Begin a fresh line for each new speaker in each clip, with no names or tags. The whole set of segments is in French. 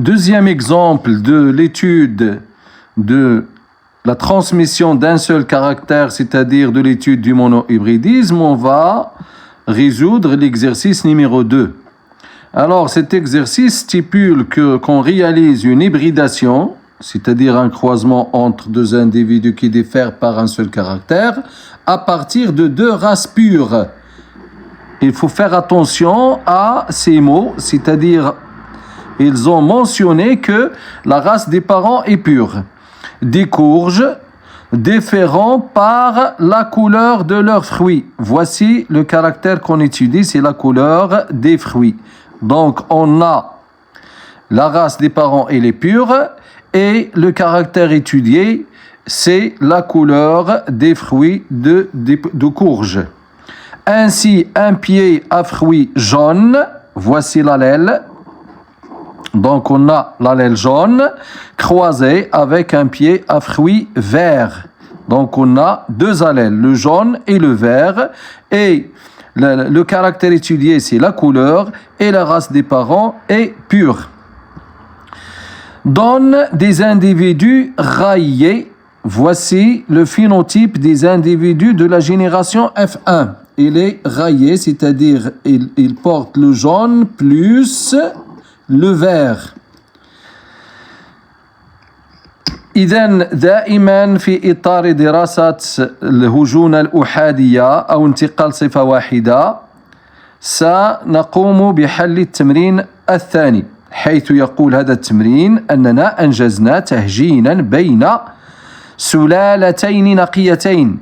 Deuxième exemple de l'étude de la transmission d'un seul caractère, c'est-à-dire de l'étude du monohybridisme, on va résoudre l'exercice numéro 2. Alors, cet exercice stipule qu'on réalise une hybridation, c'est-à-dire un croisement entre deux individus qui diffèrent par un seul caractère, à partir de deux races pures. Il faut faire attention à ces mots, c'est-à-dire ils ont mentionné que la race des parents est pure. Des courges différents par la couleur de leurs fruits. Voici le caractère qu'on étudie, c'est la couleur des fruits. Donc on a la race des parents, elle est pure, et le caractère étudié, c'est la couleur des fruits de courge. Ainsi, un pied à fruits jaunes, voici l'allèle. Donc on a l'allèle jaune croisé avec un pied à fruits verts. Donc on a deux allèles, le jaune et le vert. Et le caractère étudié, c'est la couleur, et la race des parents est pure. Donne des individus raillés. Voici le phénotype des individus de la génération F1. Il est raillé, c'est-à-dire il porte le jaune plus le vert. إذن دائما في إطار دراسة الهجونة الأحادية أو انتقال صفة واحدة سنقوم بحل التمرين الثاني، حيث يقول هذا التمرين أننا أنجزنا تهجينا بين سلالتين نقيتين.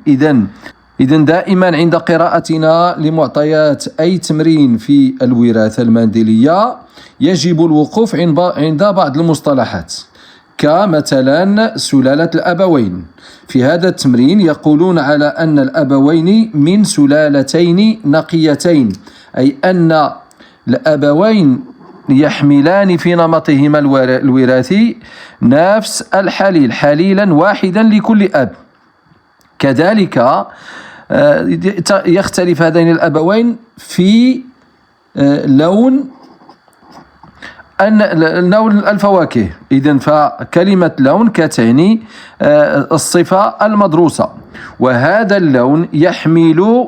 إذن دائما عند قراءتنا لمعطيات أي تمرين في الوراثة المندلية يجب الوقوف عند بعض المصطلحات، كمثلا سلالة الأبوين. في هذا التمرين يقولون على أن الأبوين من سلالتين نقيتين، أي أن الأبوين يحملان في نمطهما الوراثي نفس الحليل، حليلا واحدا لكل أب. كذلك يختلف هذين الأبوين في لون الفواكه. إذن فكلمة لون كتعني الصفة المدروسة، وهذا اللون يحمل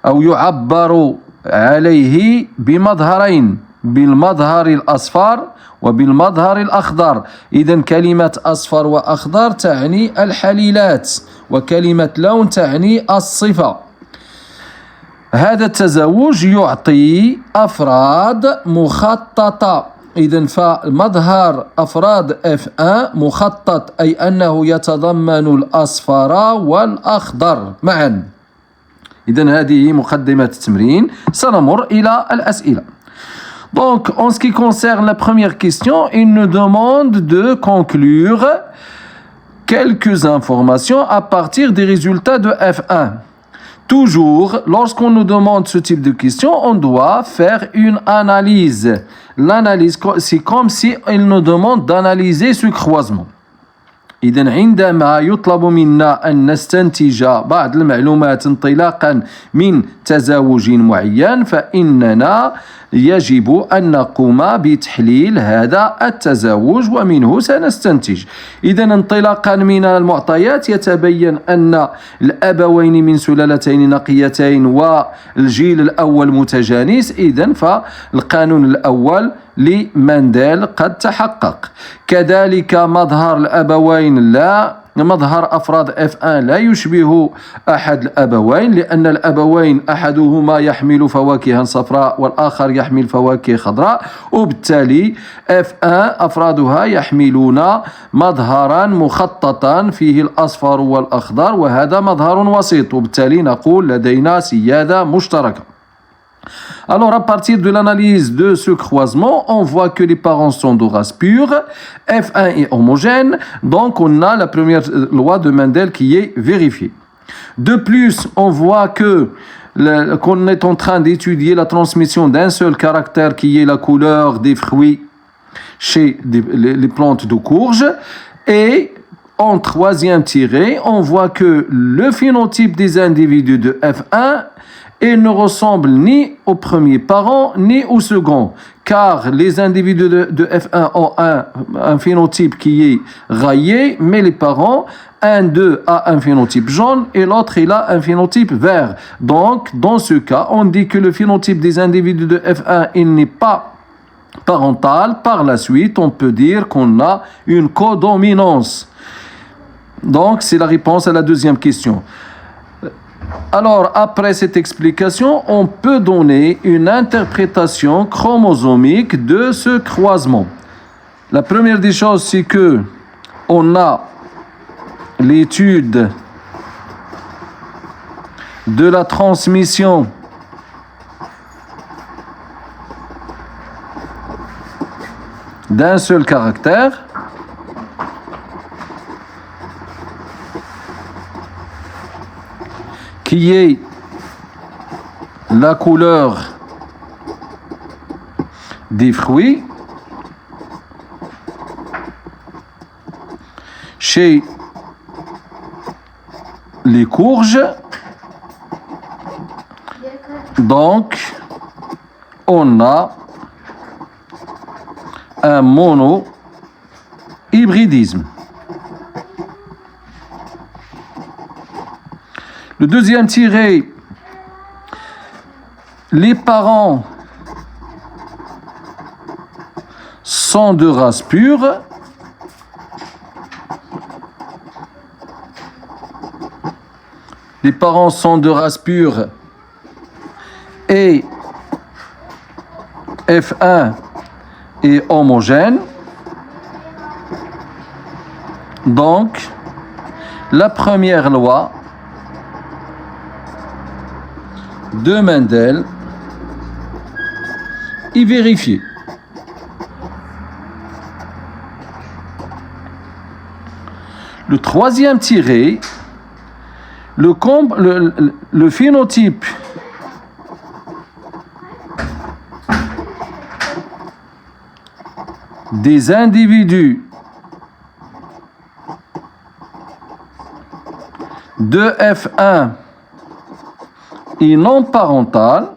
أو يعبر عليه بمظهرين، بالمظهر الأصفر وبالمظهر الأخضر. إذن كلمة أصفر وأخضر تعني الحليلات، وكلمة لون تعني الصفة. هذا التزاوج يعطي أفراد مخططة. إذن فمظهر أفراد F1 مخطط، أي أنه يتضمن الأصفر والأخضر معا. إذن هذه مقدمة التمرين، سنمر إلى الأسئلة. Donc, en ce qui concerne la première question, il nous demande de conclure quelques informations à partir des résultats de F1. Toujours, lorsqu'on nous demande ce type de question, on doit faire une analyse. L'analyse, c'est comme si il nous demande d'analyser ce croisement. إذن عندما يطلب منا أن نستنتج بعض المعلومات انطلاقا من تزاوج معين، فإننا يجب أن نقوم بتحليل هذا التزاوج ومنه سنستنتج. إذن انطلاقا من المعطيات يتبين أن الأبوين من سلالتين نقيتين والجيل الأول متجانس. إذن فالقانون الأول لمندل قد تحقق. كذلك مظهر الأبوين مظهر أفراد F1 لا يشبه أحد الأبوين، لأن الأبوين أحدهما يحمل فواكه صفراء والآخر يحمل فواكه خضراء، وبالتالي F1 أفرادها يحملون مظهرا مخططا فيه الأصفر والأخضر، وهذا مظهر وسيط، وبالتالي نقول لدينا سيادة مشتركة. Alors, à partir de l'analyse de ce croisement, on voit que les parents sont de race pure, F1 est homogène, donc on a la première loi de Mendel qui est vérifiée. De plus, on voit qu'on est en train d'étudier la transmission d'un seul caractère qui est la couleur des fruits chez les plantes de courge, et en troisième tiré, on voit que le phénotype des individus de F1 et ne ressemble ni au premier parent ni au second, car les individus de F1 ont un phénotype qui est rayé, mais les parents, un d'eux a un phénotype jaune et l'autre il a un phénotype vert. Donc, dans ce cas, on dit que le phénotype des individus de F1 il n'est pas parental. Par la suite, on peut dire qu'on a une codominance. Donc, c'est la réponse à la deuxième question. Alors, après cette explication, on peut donner une interprétation chromosomique de ce croisement. La première des choses, c'est que on a l'étude de la transmission d'un seul caractère. Qui est la couleur des fruits chez les courges. Donc, on a un mono-hybridisme. Le deuxième tiré, les parents sont de race pure. Les parents sont de race pure et F1 est homogène. Donc, la première loi de Mendel est vérifiée. Le troisième tiré, le phénotype des individus de F1 et non parental.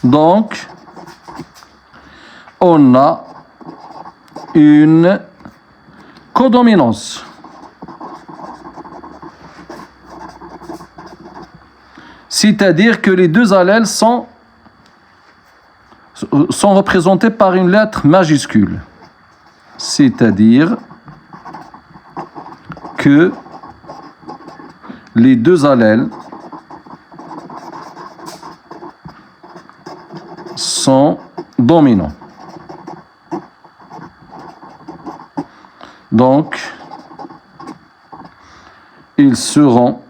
Donc, on a une codominance. C'est-à-dire que les deux allèles sont représentés par une lettre majuscule. C'est-à-dire que les deux allèles sont dominants. Donc, ils seront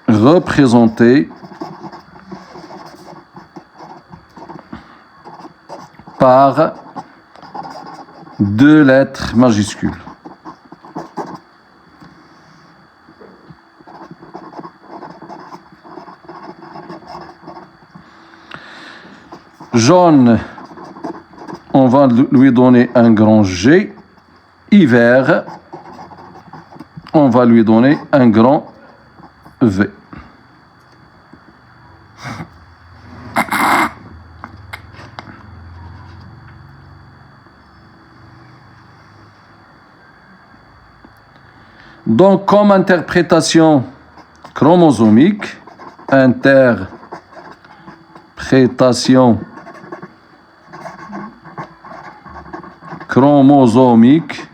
représentés par deux lettres majuscules. Jaune, on va lui donner un grand G. Et vert, on va lui donner un grand V. Donc, comme interprétation chromosomique, interprétation chromosomique,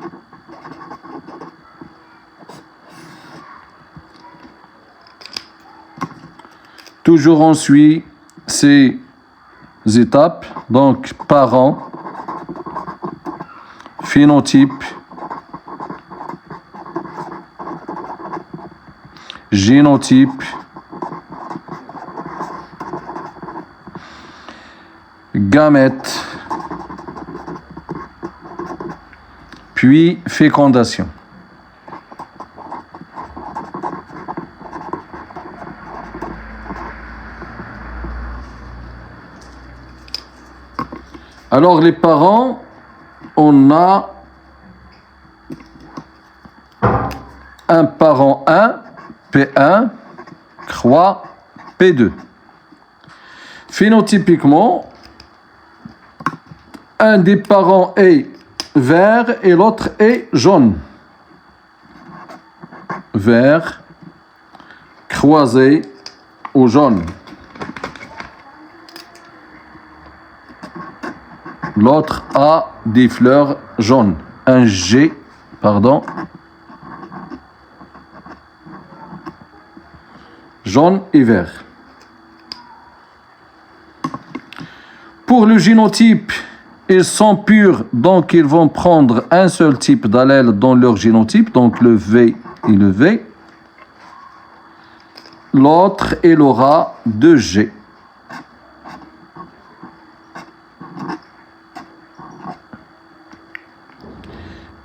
toujours on suit ces étapes, donc parents, phénotype, génotype, gamètes, puis fécondation. Alors les parents, on a un parent 1, P1, croix P2. Phénotypiquement, un des parents est vert et l'autre est jaune. Vert, croisé au jaune. L'autre a des fleurs jaunes. Un G, pardon. Jaune et vert. Pour le génotype, ils sont purs, donc ils vont prendre un seul type d'allèle dans leur génotype, donc le V et le V. L'autre, il aura 2 G.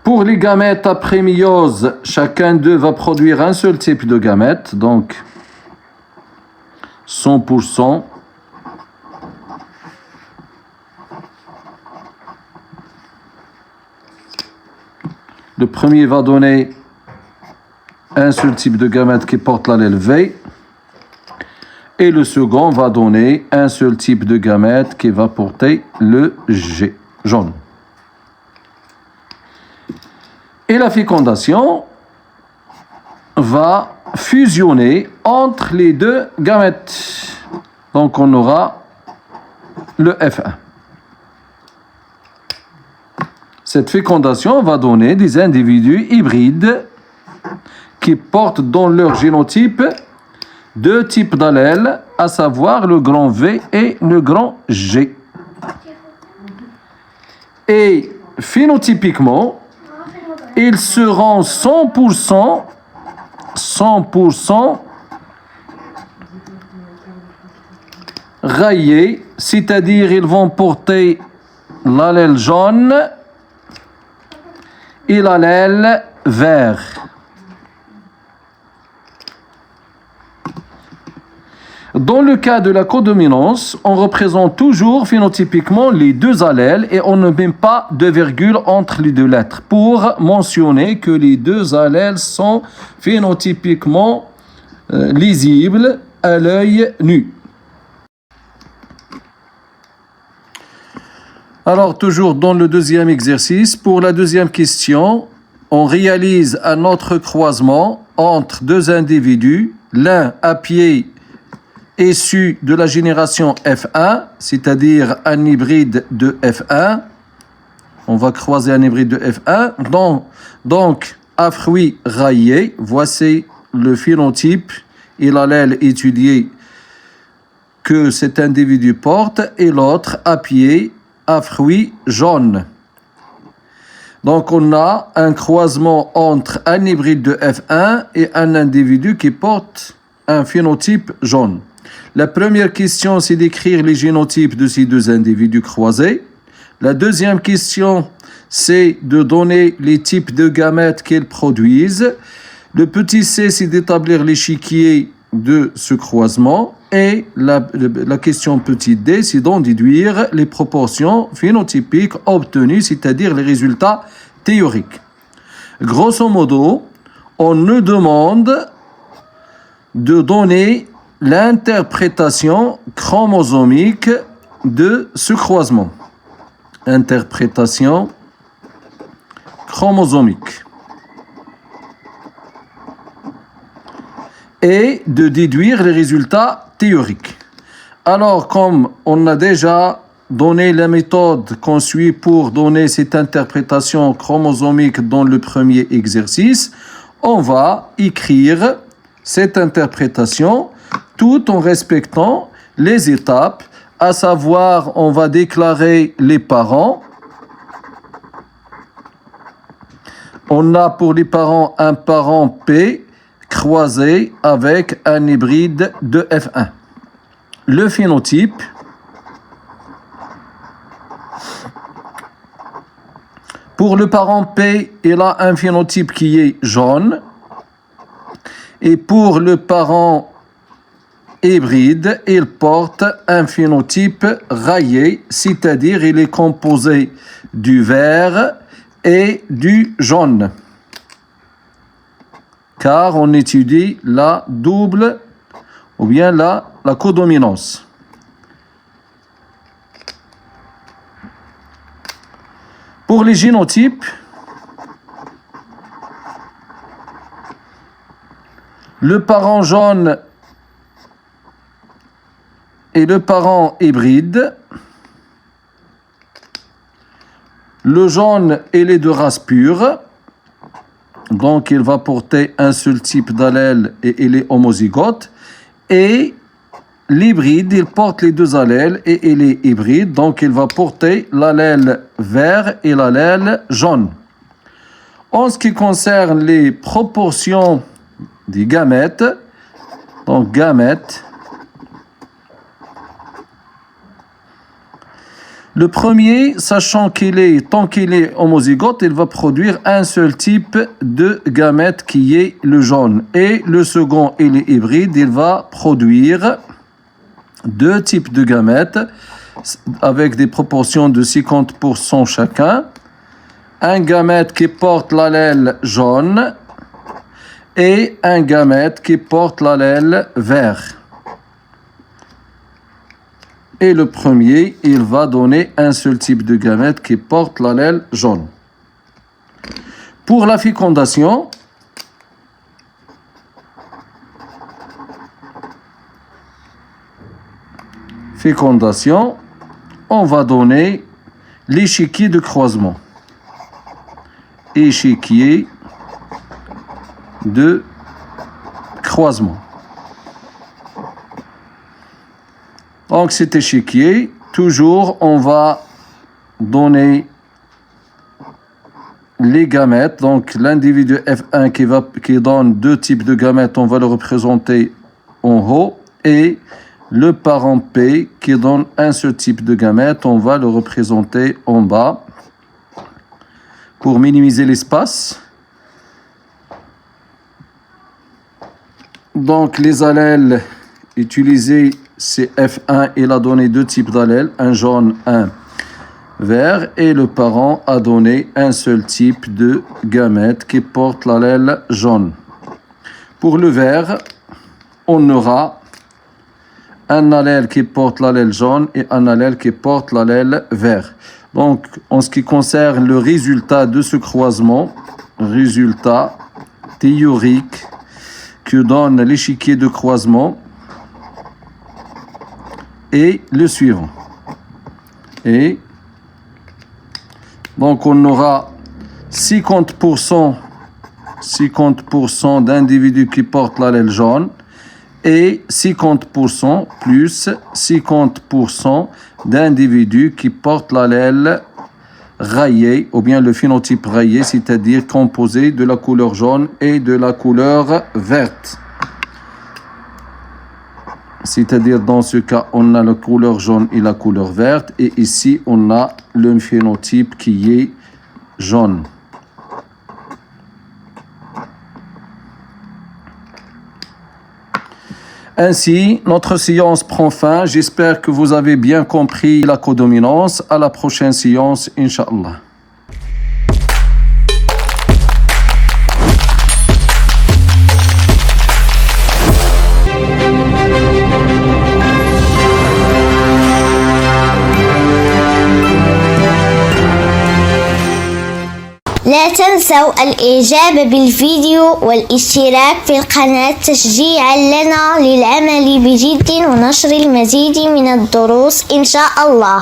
Pour les gamètes après méiose, chacun d'eux va produire un seul type de gamète, donc 100%. Le premier va donner un seul type de gamète qui porte l'allèle V. Et le second va donner un seul type de gamète qui va porter le G, jaune. Et la fécondation va fusionner entre les deux gamètes. Donc on aura le F1. Cette fécondation va donner des individus hybrides qui portent dans leur génotype 2 types d'allèles, à savoir le grand V et le grand G. Et phénotypiquement, ils seront 100% rayés, c'est-à-dire ils vont porter l'allèle jaune et l'allèle vert. Dans le cas de la codominance, on représente toujours phénotypiquement les deux allèles et on ne met pas de virgule entre les deux lettres pour mentionner que les deux allèles sont phénotypiquement lisibles à l'œil nu. Alors, toujours dans le deuxième exercice, pour la deuxième question, on réalise un autre croisement entre deux individus, l'un à pied issu de la génération F1, c'est-à-dire un hybride de F1. On va croiser un hybride de F1. Donc, à fruits raillés, voici le phénotype et l'allèle étudié que cet individu porte, et l'autre à pied à fruits jaunes. Donc, on a un croisement entre un hybride de F1 et un individu qui porte un phénotype jaune. La première question, c'est d'écrire les génotypes de ces deux individus croisés. La deuxième question, c'est de donner les types de gamètes qu'ils produisent. Le petit c, c'est d'établir l'échiquier de ce croisement. Et la question petit d, c'est d'en déduire les proportions phénotypiques obtenues, c'est-à-dire les résultats théoriques. Grosso modo, on nous demande de donner l'interprétation chromosomique de ce croisement. Interprétation chromosomique. Et de déduire les résultats théoriques. Alors, comme on a déjà donné la méthode qu'on suit pour donner cette interprétation chromosomique dans le premier exercice, on va écrire cette interprétation tout en respectant les étapes, à savoir, on va déclarer les parents. On a pour les parents un parent P croisé avec un hybride de F1. Le phénotype, pour le parent P, il a un phénotype qui est jaune. Et pour le parent hybride, il porte un phénotype rayé, c'est-à-dire il est composé du vert et du jaune. car on étudie la double ou bien la codominance. Pour les génotypes, le parent jaune et le parent hybride, le jaune est les deux races pures, donc il va porter un seul type d'allèle et il est homozygote, et l'hybride, il porte les deux allèles et il est hybride, donc il va porter l'allèle vert et l'allèle jaune. En ce qui concerne les proportions des gamètes, donc gamètes, le premier, sachant tant qu'il est homozygote, il va produire un seul type de gamète qui est le jaune. Et le second, il est hybride, il va produire deux types de gamètes avec des proportions de 50% chacun. Un gamète qui porte l'allèle jaune et un gamète qui porte l'allèle vert. Et le premier, il va donner un seul type de gamète qui porte l'allèle jaune. Pour la fécondation, on va donner l'échiquier de croisement. Échiquier de croisement. Donc cet échiquier, toujours on va donner les gamètes. Donc l'individu F1 qui donne deux types de gamètes, on va le représenter en haut, et le parent P qui donne un seul type de gamète, on va le représenter en bas pour minimiser l'espace. Donc les allèles utilisés, c'est F1, il a donné deux types d'allèles, un jaune, un vert, et le parent a donné un seul type de gamète qui porte l'allèle jaune. Pour le vert, on aura un allèle qui porte l'allèle jaune et un allèle qui porte l'allèle vert. Donc, en ce qui concerne le résultat de ce croisement, résultat théorique que donne l'échiquier de croisement, est le suivant. Et donc, on aura 50% d'individus qui portent l'allèle jaune et 50% plus 50% d'individus qui portent l'allèle rayé, ou bien le phénotype rayé, c'est-à-dire composé de la couleur jaune et de la couleur verte. C'est-à-dire dans ce cas, on a la couleur jaune et la couleur verte, et ici, on a le phénotype qui est jaune. Ainsi, notre séance prend fin. J'espère que vous avez bien compris la codominance. À la prochaine séance, Inch'Allah.
لا تنسوا الإعجاب بالفيديو والاشتراك في القناة تشجيعا لنا للعمل بجد ونشر المزيد من الدروس إن شاء الله.